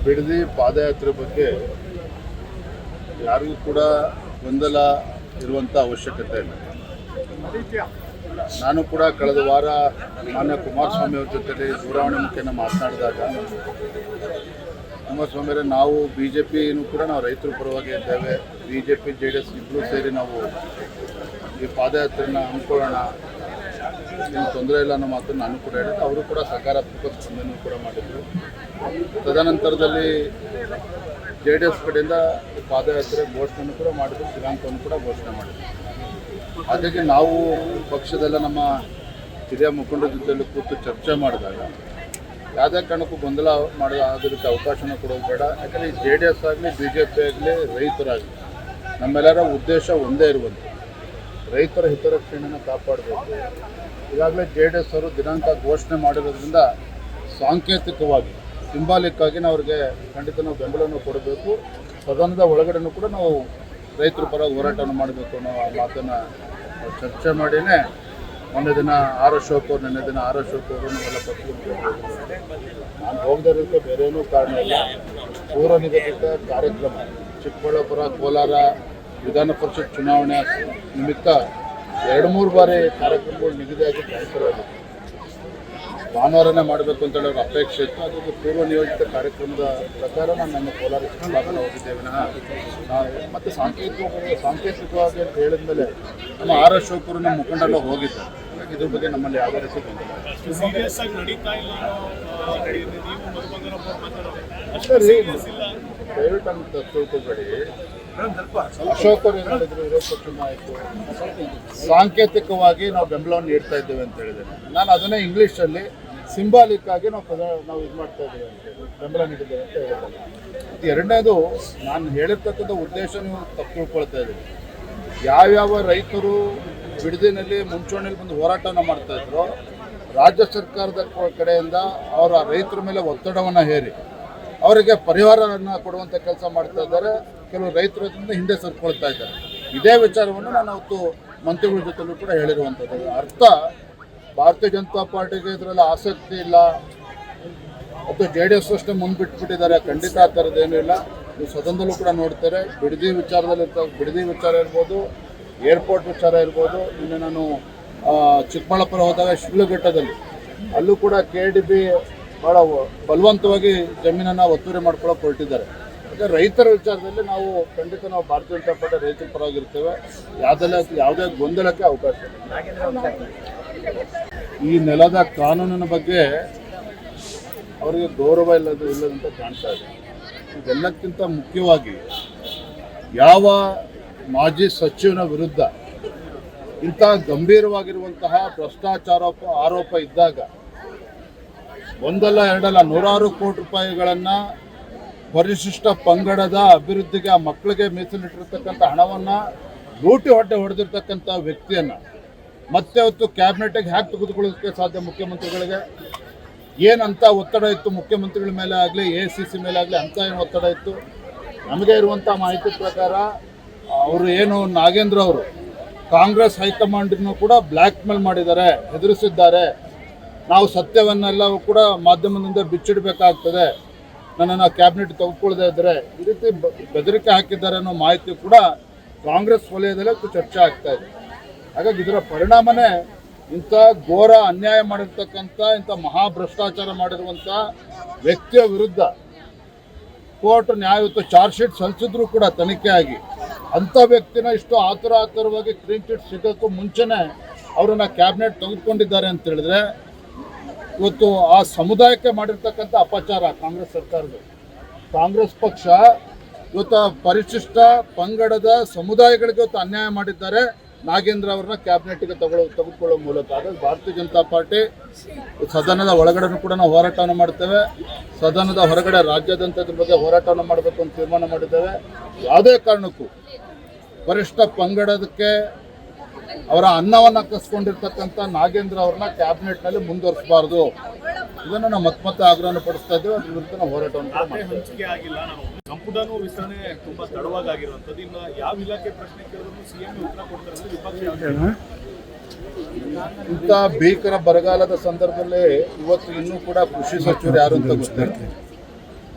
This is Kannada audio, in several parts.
ಬಿಡದಿ ಪಾದಯಾತ್ರೆ ಬಗ್ಗೆ ಯಾರಿಗೂ ಕೂಡ ಗೊಂದಲ ಇರುವಂಥ ಅವಶ್ಯಕತೆ ಇಲ್ಲ. ನಾನು ಕೂಡ ಕಳೆದ ವಾರ ಮಾನ್ಯ ಕುಮಾರಸ್ವಾಮಿ ಅವ್ರ ಜೊತೆಲಿ ದೂರವಾಣಿ ಮುಖೇನ ಮಾತನಾಡಿದಾಗ ಕುಮಾರಸ್ವಾಮಿ ಅವರೇ, ನಾವು BJPನೂ ಕೂಡ ನಾವು ರೈತರ ಪರವಾಗಿ ಇದ್ದೇವೆ, BJP JDS ಇಬ್ಬರೂ ಸೇರಿ ನಾವು ಈ ಪಾದಯಾತ್ರೆನ ಹಮ್ಮಿಕೊಳ್ಳೋಣ, ಏನು ತೊಂದರೆ ಇಲ್ಲ ಅನ್ನೋ ಮಾತನ್ನು ನಾನು ಕೂಡ ಹೇಳಿದ್ದೆ. ಅವರು ಕೂಡ ಸಕಾರಾತ್ಮಕ ಸ್ಪಂದನೆ ಕೂಡ ಮಾಡಿದರು. ತದನಂತರದಲ್ಲಿ JDS ಕಡೆಯಿಂದ ಪಾದಯಾತ್ರೆ ಘೋಷಣೆಯನ್ನು ಕೂಡ ಮಾಡಿದ್ರು, ದಿನಾಂಕವನ್ನು ಕೂಡ ಘೋಷಣೆ ಮಾಡಿದ್ರು. ಹಾಗಾಗಿ ನಾವು ಪಕ್ಷದೆಲ್ಲ ನಮ್ಮ ಹಿರಿಯ ಮುಖಂಡರ ಜೊತೆಯಲ್ಲಿ ಕೂತು ಚರ್ಚೆ ಮಾಡಿದಾಗ ಯಾವುದೇ ಕಾರಣಕ್ಕೂ ಗೊಂದಲ ಆಗೋದಕ್ಕೆ ಅವಕಾಶನ ಕೊಡೋದು ಬೇಡ. ಯಾಕಂದರೆ ಈ JDS ಆಗಲಿ BJP ಆಗಲಿ ರೈತರಾಗಲಿ ನಮ್ಮೆಲ್ಲರ ಉದ್ದೇಶ ಒಂದೇ ಇರುವಂಥ ರೈತರ ಹಿತರಕ್ಷಣೆಯನ್ನು ಕಾಪಾಡಬೇಕು. ಈಗಾಗಲೇ JDS ಅವರು ದಿನಾಂಕ ಘೋಷಣೆ ಮಾಡಿರೋದ್ರಿಂದ ಸಾಂಕೇತಿಕವಾಗಿ ಸಿಂಬಾಲಿಕ್ ಆಗಿ ನಾವು ಅವ್ರಿಗೆ ಖಂಡಿತ ನಾವು ಬೆಂಬಲವನ್ನು ಕೊಡಬೇಕು. ಸದನದ ಒಳಗಡೆನೂ ಕೂಡ ನಾವು ರೈತರ ಪರ ಹೋರಾಟವನ್ನು ಮಾಡಬೇಕು ಅನ್ನೋ ಮಾತನ್ನು ಚರ್ಚೆ ಮಾಡಿಯೇ ಮೊನ್ನೆ ದಿನ ಆರ್ ಅಶೋಕ್ ಅವರು ನಾವೆಲ್ಲ ಪತ್ರಿಕೆ ನಾನು ಹೋಗದೇ ಇರೋದಕ್ಕೆ ಬೇರೆ ಏನೂ ಕಾರಣ ಇಲ್ಲ. ಪೂರ್ವ ನಿಗದಿತ ಕಾರ್ಯಕ್ರಮ ಚಿಕ್ಕಬಳ್ಳಾಪುರ ಕೋಲಾರ ವಿಧಾನ ಪರಿಷತ್ ಚುನಾವಣೆ ನಿಮಿತ್ತ 2-3 ಬಾರಿ ಕಾರ್ಯಕ್ರಮಗಳು ನಿಗದಿಯಾಗಿ ಕ್ಯಾನ್ಸಲ್ ಆಗಿದೆ. ಭಾನುವಾರನೇ ಮಾಡಬೇಕು ಅಂತೇಳಿ ಅವ್ರ ಅಪೇಕ್ಷೆ ಇತ್ತು. ಅದಕ್ಕೆ ಪೂರ್ವ ನಿಯೋಜಿತ ಕಾರ್ಯಕ್ರಮದ ಪ್ರಕಾರ ನಾನು ನಮ್ಮ ಕೋಲಾರ ಚಿಕ್ಕಬಳ್ಳಾಪುರ ಹೋಗಿದ್ದೇವೆ. ನಾವು ಮತ್ತು ಸಾಂಕೇತಿಕವಾಗಿ ಅಂತ ಹೇಳಿದ ಮೇಲೆ ನಮ್ಮ ಆರ್ ಅಶೋಕ್ ಅವರು ನಮ್ಮ ಮುಖಂಡೆಲ್ಲ ಹೋಗಿದ್ದಾರೆ. ಇದ್ರ ಬಗ್ಗೆ ನಮ್ಮಲ್ಲಿ ಯಾವುದೇ ರೀತಿ ದಯವಿಟ್ಟು ಅಂತ ತಿಳ್ಕೊಬೇಡಿ. ಅಶೋಕ್ ಅವರು ಏನು ಹೇಳಿದ್ರು, ವಿರೋಧ ಪಕ್ಷ ನಾಯಕರು ಸಾಂಕೇತಿಕವಾಗಿ ನಾವು ಬೆಂಬಲವನ್ನು ನೀಡ್ತಾ ಇದ್ದೇವೆ ಅಂತ ಹೇಳಿದ್ದೇನೆ. ನಾನು ಅದನ್ನೇ ಇಂಗ್ಲೀಷಲ್ಲಿ ಸಿಂಬಾಲಿಕ್ ಆಗಿ ನಾವು ಇದು ಮಾಡ್ತಾ ಇದ್ದೇವೆ ಅಂತೇಳಿ ಬೆಂಬಲ ನೀಡಿದ್ದೇವೆ ಅಂತ ಹೇಳಿದ್ದೇನೆ. ಎರಡನೇದು, ನಾನು ಹೇಳಿರ್ತಕ್ಕಂಥ ಉದ್ದೇಶ ನೀವು ತಪ್ಪು ತಿಳ್ಕೊಳ್ತಾ ಇದ್ದೀವಿ. ಯಾವ್ಯಾವ ರೈತರು ಬಿಡದಿನಲ್ಲಿ ಮುಂಚೂಣಿಯಲ್ಲಿ ಬಂದು ಹೋರಾಟವನ್ನು ಮಾಡ್ತಾ ಇದ್ರು, ರಾಜ್ಯ ಸರ್ಕಾರದ ಕಡೆಯಿಂದ ಅವರ ರೈತರ ಮೇಲೆ ಒತ್ತಡವನ್ನು ಹೇರಿ ಅವರಿಗೆ ಪರಿಹಾರವನ್ನು ಕೊಡುವಂಥ ಕೆಲಸ ಮಾಡ್ತಾ ಇದ್ದಾರೆ. ಕೆಲವು ರೈತರು ಅದರಿಂದ ಹಿಂದೆ ಸರ್ಕೊಳ್ತಾ ಇದ್ದಾರೆ. ಇದೇ ವಿಚಾರವನ್ನು ನಾನು ಅವತ್ತು ಮಂತ್ರಿಗಳ ಜೊತೆಲೂ ಕೂಡ ಹೇಳಿರುವಂಥದ್ದು. ಅರ್ಥ ಭಾರತೀಯ ಜನತಾ ಪಾರ್ಟಿಗೆ ಇದರಲ್ಲಿ ಆಸಕ್ತಿ ಇಲ್ಲ ಮತ್ತು JDS ಅಷ್ಟೇ ಮುಂದ್ಬಿಟ್ಬಿಟ್ಟಿದ್ದಾರೆ. ಖಂಡಿತ ಆ ಥರದ್ದೇನೂ ಇಲ್ಲ. ನೀವು ಸದನದಲ್ಲೂ ಕೂಡ ನೋಡ್ತಾರೆ. ಬಿಡದಿ ವಿಚಾರ ಇರ್ಬೋದು, ಏರ್ಪೋರ್ಟ್ ವಿಚಾರ ಇರ್ಬೋದು. ನಿನ್ನೆ ನಾನು ಚಿಕ್ಕಬಳ್ಳಾಪುರ ಹೋದಾಗ ಶಿಡ್ಲಘಟ್ಟದಲ್ಲಿ ಅಲ್ಲೂ ಕೂಡ KDB ಭಾಳ ಬಲವಂತವಾಗಿ ಜಮೀನನ್ನು ಒತ್ತುವರಿ ಮಾಡ್ಕೊಳ್ಳೋಕೆ ಹೊರಟಿದ್ದಾರೆ. ಮತ್ತು ರೈತರ ವಿಚಾರದಲ್ಲಿ ನಾವು ಖಂಡಿತ ನಾವು ಭಾರತೀಯ ಜನತಾ ಪಾರ್ಟಿ ರೈತರ ಪರವಾಗಿರ್ತೇವೆ. ಯಾವುದೇ ಗೊಂದಲಕ್ಕೆ ಅವಕಾಶ ಇಲ್ಲ. ಈ ನೆಲದ ಕಾನೂನಿನ ಬಗ್ಗೆ ಅವರಿಗೆ ಗೌರವ ಇಲ್ಲದಂತ ಕಾಣ್ತಾ ಇದೆ. ಇದೆಲ್ಲಕ್ಕಿಂತ ಮುಖ್ಯವಾಗಿ ಯಾವ ಮಾಜಿ ಸಚಿವನ ವಿರುದ್ಧ ಇಂಥ ಗಂಭೀರವಾಗಿರುವಂತಹ ಭ್ರಷ್ಟಾಚಾರ ಆರೋಪ ಇದ್ದಾಗ ಒಂದಲ್ಲ ಎರಡಲ್ಲ 100 ಕೋಟಿ ರೂಪಾಯಿಗಳನ್ನು ಪರಿಶಿಷ್ಟ ಪಂಗಡದ ಅಭಿವೃದ್ಧಿಗೆ ಆ ಮಕ್ಕಳಿಗೆ ಮೀಸಲಿಟ್ಟಿರ್ತಕ್ಕಂಥ ಹಣವನ್ನು ಲೂಟಿ ಹೊಟ್ಟೆ ಹೊಡೆದಿರ್ತಕ್ಕಂಥ ವ್ಯಕ್ತಿಯನ್ನು ಮತ್ತೆ ಅವತ್ತು ಕ್ಯಾಬಿನೆಟ್ಗೆ ಹ್ಯಾಕ್ ತೆಗೆದುಕೊಳ್ಳೋದಕ್ಕೆ ಸಾಧ್ಯ? ಮುಖ್ಯಮಂತ್ರಿಗಳಿಗೆ ಏನಂತ ಒತ್ತಡ ಇತ್ತು ಮುಖ್ಯಮಂತ್ರಿಗಳ ಮೇಲೆ ಆಗಲಿ ACC ಮೇಲೆ ಆಗಲಿ, ಅಂತ ಏನು ಒತ್ತಡ ಇತ್ತು? ನಮಗೆ ಇರುವಂಥ ಮಾಹಿತಿ ಪ್ರಕಾರ ಅವರು ಏನು ನಾಗೇಂದ್ರ ಅವರು ಕಾಂಗ್ರೆಸ್ ಹೈಕಮಾಂಡನ್ನು ಕೂಡ ಬ್ಲ್ಯಾಕ್ ಮೇಲ್ ಮಾಡಿದ್ದಾರೆ, ಹೆದರಿಸಿದ್ದಾರೆ. ನಾವು ಸತ್ಯವನ್ನೆಲ್ಲ ಕೂಡ ಮಾಧ್ಯಮದಿಂದ ಬಿಚ್ಚಿಡಬೇಕಾಗ್ತದೆ, ನನ್ನನ್ನು ಕ್ಯಾಬಿನೆಟ್ ತೆಗೆದುಕೊಳ್ಳದೆ ಇದ್ದರೆ ಈ ರೀತಿ ಬೆದರಿಕೆ ಹಾಕಿದ್ದಾರೆ ಅನ್ನೋ ಮಾಹಿತಿ ಕೂಡ ಕಾಂಗ್ರೆಸ್ ವಲಯದಲ್ಲೇ ಚರ್ಚೆ ಆಗ್ತಾ ಇದೆ. ಹಾಗಾಗಿ ಇದರ ಪರಿಣಾಮನೇ ಇಂಥ ಘೋರ ಅನ್ಯಾಯ ಮಾಡಿರ್ತಕ್ಕಂಥ ಇಂಥ ಮಹಾಭ್ರಷ್ಟಾಚಾರ ಮಾಡಿರುವಂಥ ವ್ಯಕ್ತಿಯ ವಿರುದ್ಧ ಕೋರ್ಟ್ ನ್ಯಾಯಯುತ ಚಾರ್ಜ್ ಶೀಟ್ ಸಲ್ಲಿಸಿದ್ರು ಕೂಡ ತನಿಖೆ ಆಗಿ ಅಂಥ ವ್ಯಕ್ತಿನ ಇಷ್ಟು ಆತುರವಾಗಿ ಕ್ಲೀನ್ ಚಿಟ್ ಸಿಗೋಕ್ಕೂ ಮುಂಚೆನೇ ಅವರನ್ನು ಕ್ಯಾಬಿನೆಟ್ ತೆಗೆದುಕೊಂಡಿದ್ದಾರೆ ಅಂತ ಹೇಳಿದ್ರೆ ಇವತ್ತು ಆ ಸಮುದಾಯಕ್ಕೆ ಮಾಡಿರ್ತಕ್ಕಂಥ ಅಪಚಾರ ಕಾಂಗ್ರೆಸ್ ಸರ್ಕಾರದ. ಕಾಂಗ್ರೆಸ್ ಪಕ್ಷ ಇವತ್ತು ಪರಿಶಿಷ್ಟ ಪಂಗಡದ ಸಮುದಾಯಗಳಿಗೆ ಇವತ್ತು ಅನ್ಯಾಯ ಮಾಡಿದ್ದಾರೆ. ನಾಗೇಂದ್ರ ಅವ್ರನ್ನ ಕ್ಯಾಬಿನೆಟ್ಗೆ ತೆಗೆದುಕೊಳ್ಳೋ ಮೂಲಕ. ಹಾಗಾಗಿ ಭಾರತೀಯ ಜನತಾ ಪಾರ್ಟಿ ಸದನದ ಒಳಗಡೆನೂ ಕೂಡ ನಾವು ಹೋರಾಟವನ್ನು ಮಾಡ್ತೇವೆ, ಸದನದ ಹೊರಗಡೆ ರಾಜ್ಯಾದ್ಯಂತ ಇದ್ರ ಬಗ್ಗೆ ಹೋರಾಟವನ್ನು ಮಾಡಬೇಕು ಅಂತ ತೀರ್ಮಾನ ಮಾಡಿದ್ದೇವೆ. ಯಾವುದೇ ಕಾರಣಕ್ಕೂ ಪರಿಶಿಷ್ಟ ಪಂಗಡದಕ್ಕೆ ಅವರ ಅನ್ನವನ್ನು ಕಸ್ಕೊಂಡಿರ್ತಕ್ಕಂಥ ನಾಗೇಂದ್ರ ಅವ್ರನ್ನ ಕ್ಯಾಬಿನೆಟ್ನಲ್ಲಿ ಮುಂದುವರಿಸಬಾರ್ದು. ಇದನ್ನು ನಾವು ಮತ್ತೆ ಆಗ್ರಹ ಪಡಿಸ್ತಾ ಇದ್ದೇವೆ. ಅದ್ರ ವಿರುದ್ಧ ನಾವು ಹೋರಾಟವನ್ನು ಹಂಚಿಕೆ ಆಗಿಲ್ಲ. ನಾವು ಸಂಪುಟನೂ ವಿಸ್ತರಣೆ ತುಂಬಾ ತಡವಾಗಿರುವಂಥದ್ದು. ಇನ್ನು ಯಾವ ಇಲಾಖೆ ಪ್ರಶ್ನೆ ಕೇಳಿದ್ರು CM ಉತ್ತರ ಕೊಡ್ತಾರೆ. ವಿಪಕ್ಷ ಇಂಥ ಭೀಕರ ಬರಗಾಲದ ಸಂದರ್ಭದಲ್ಲಿ ಇವತ್ತು ಇನ್ನೂ ಕೂಡ ಕೃಷಿ ಸಚಿವರು ಯಾರು ಅಂತ ಗೊತ್ತಿಲ್ಲ.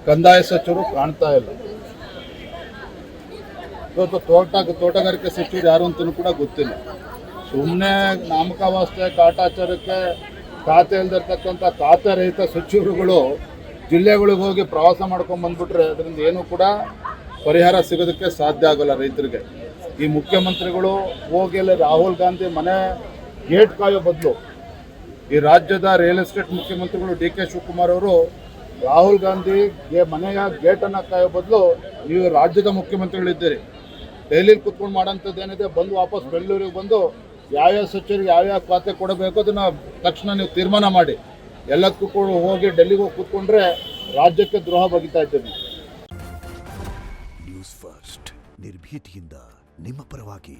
ಕಂದಾಯ ಸಚಿವರು ಕಾಣ್ತಾ ಇಲ್ಲ. ಇವತ್ತು ತೋಟಗಾರಿಕೆ ಸಚಿವರು ಯಾರು ಅಂತಲೂ ಕೂಡ ಗೊತ್ತಿಲ್ಲ. ಸುಮ್ಮನೆ ನಾಮಕಾವಾಸ್ತೆ ಕಾಟಾಚಾರಕ್ಕೆ ಖಾತೆ ಇಲ್ದಿರ್ತಕ್ಕಂಥ ಖಾತೆ ರಹಿತ ಸಚಿವರುಗಳು ಜಿಲ್ಲೆಗಳಿಗೆ ಹೋಗಿ ಪ್ರವಾಸ ಮಾಡ್ಕೊಂಡು ಬಂದ್ಬಿಟ್ರೆ ಅದರಿಂದ ಏನೂ ಕೂಡ ಪರಿಹಾರ ಸಿಗೋದಕ್ಕೆ ಸಾಧ್ಯ ಆಗೋಲ್ಲ ರೈತರಿಗೆ. ಈ ಮುಖ್ಯಮಂತ್ರಿಗಳು ಹೋಗಿ ಅಲ್ಲಿ ರಾಹುಲ್ ಗಾಂಧಿ ಮನೆ ಗೇಟ್ ಕಾಯೋ ಬದಲು, ಈ ರಾಜ್ಯದ ರಿಯಲ್ ಎಸ್ಟೇಟ್ ಮುಖ್ಯಮಂತ್ರಿಗಳು DK ಶಿವಕುಮಾರ್ ಅವರು ರಾಹುಲ್ ಗಾಂಧಿ ಮನೆಯ ಗೇಟನ್ನು ಕಾಯೋ ಬದಲು ನೀವು ರಾಜ್ಯದ ಮುಖ್ಯಮಂತ್ರಿಗಳಿದ್ದೀರಿ, ಡೈಲಿ ಕೂತ್ಕೊಂಡು ಮಾಡೋಂಥದ್ದು ಏನಿದೆ, ಬಂದು ವಾಪಸ್ ಬೆಂಗಳೂರಿಗೆ ಬಂದು ಯಾವ್ಯಾವ ಸಚಿವರಿಗೆ ಯಾವ್ಯಾವ ಖಾತೆ ಕೊಡಬೇಕು ಅದನ್ನು ತಕ್ಷಣ ನೀವು ತೀರ್ಮಾನ ಮಾಡಿ. ಎಲ್ಲದಕ್ಕೂ ಕೂಡ ಹೋಗಿ ಡೆಲ್ಲಿಗೆ ಹೋಗಿ ಕೂತ್ಕೊಂಡ್ರೆ ರಾಜ್ಯಕ್ಕೆ ದ್ರೋಹ ಬಗೆತಾ ಇದ್ದೀರಿ. ನ್ಯೂಸ್ ಫಸ್ಟ್ ನಿರ್ಭೀತಿಯಿಂದ ನಿಮ್ಮ ಪರವಾಗಿ.